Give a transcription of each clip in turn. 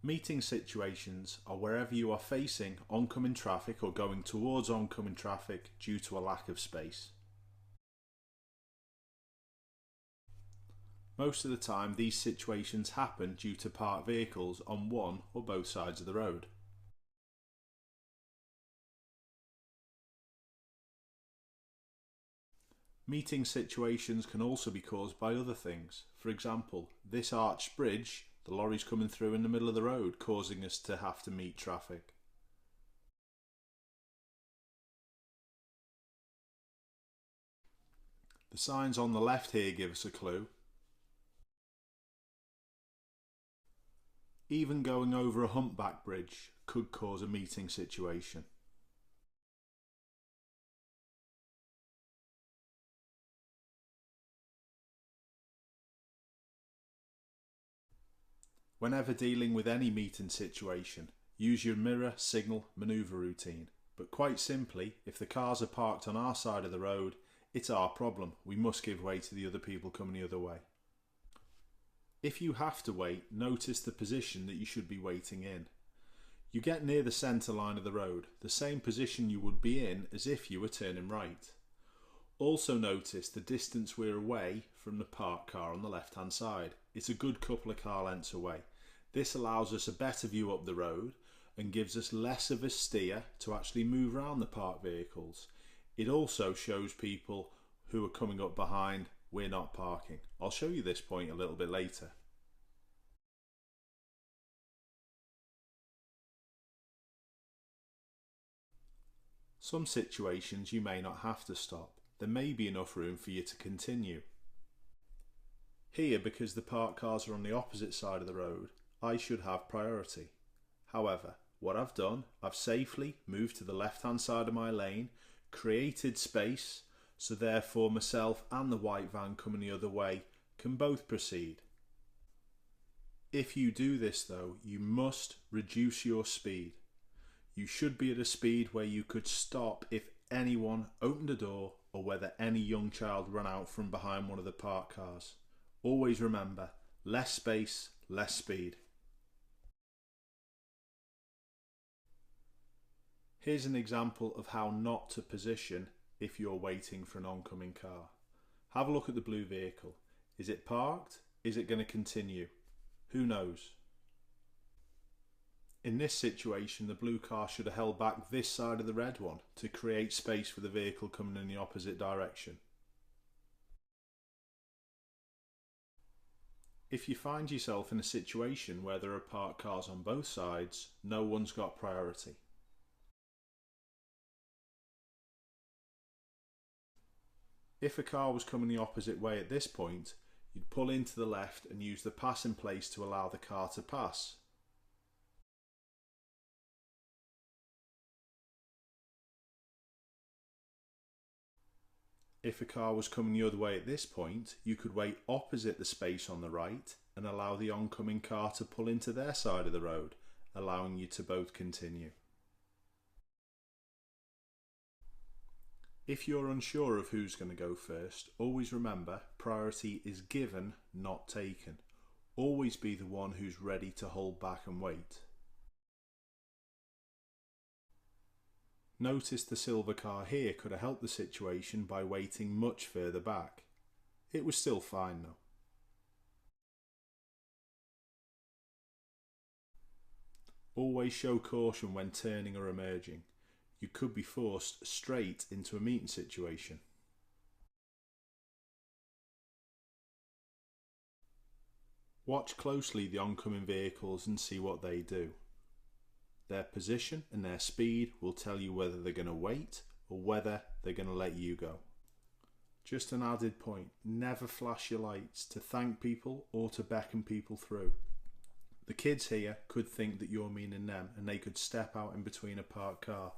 Meeting situations are wherever you are facing oncoming traffic or going towards oncoming traffic due to a lack of space. Most of the time these situations happen due to parked vehicles on one or both sides of the road. Meeting situations can also be caused by other things. For example, this arched bridge, the lorry's coming through in the middle of the road, causing us to have to meet traffic. The signs on the left here give us a clue. Even going over a humpback bridge could cause a meeting situation. Whenever dealing with any meeting situation, use your mirror signal manoeuvre routine. But quite simply, if the cars are parked on our side of the road, it's our problem. We must give way to the other people coming the other way. If you have to wait, notice the position that you should be waiting in. You get near the centre line of the road, the same position you would be in as if you were turning right. Also notice the distance we're away from the parked car on the left hand side. It's a good couple of car lengths away. This allows us a better view up the road and gives us less of a steer to actually move around the parked vehicles. It also shows people who are coming up behind we're not parking. I'll show you this point a little bit later. Some situations you may not have to stop. There may be enough room for you to continue. Here, because the parked cars are on the opposite side of the road, I should have priority. However, what I've done, I've safely moved to the left hand side of my lane, created space, so therefore myself and the white van coming the other way can both proceed. If you do this though, you must reduce your speed. You should be at a speed where you could stop if anyone opened a door or whether any young child ran out from behind one of the parked cars. Always remember, less space, less speed. Here's an example of how not to position if you're waiting for an oncoming car. Have a look at the blue vehicle. Is it parked? Is it going to continue? Who knows? In this situation, the blue car should have held back this side of the red one to create space for the vehicle coming in the opposite direction. If you find yourself in a situation where there are parked cars on both sides, no one's got priority. If a car was coming the opposite way at this point, you'd pull into the left and use the pass in place to allow the car to pass. If a car was coming the other way at this point, you could wait opposite the space on the right and allow the oncoming car to pull into their side of the road, allowing you to both continue. If you're unsure of who's going to go first, always remember priority is given, not taken. Always be the one who's ready to hold back and wait. Notice the silver car here could have helped the situation by waiting much further back. It was still fine though. Always show caution when turning or emerging. You could be forced straight into a meeting situation. Watch closely the oncoming vehicles and see what they do. Their position and their speed will tell you whether they're going to wait or whether they're going to let you go. Just an added point, never flash your lights to thank people or to beckon people through. The kids here could think that you're meaning them and they could step out in between a parked car.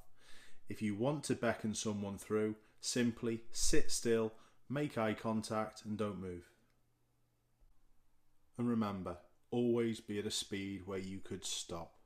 If you want to beckon someone through, simply sit still, make eye contact and don't move. And remember, always be at a speed where you could stop.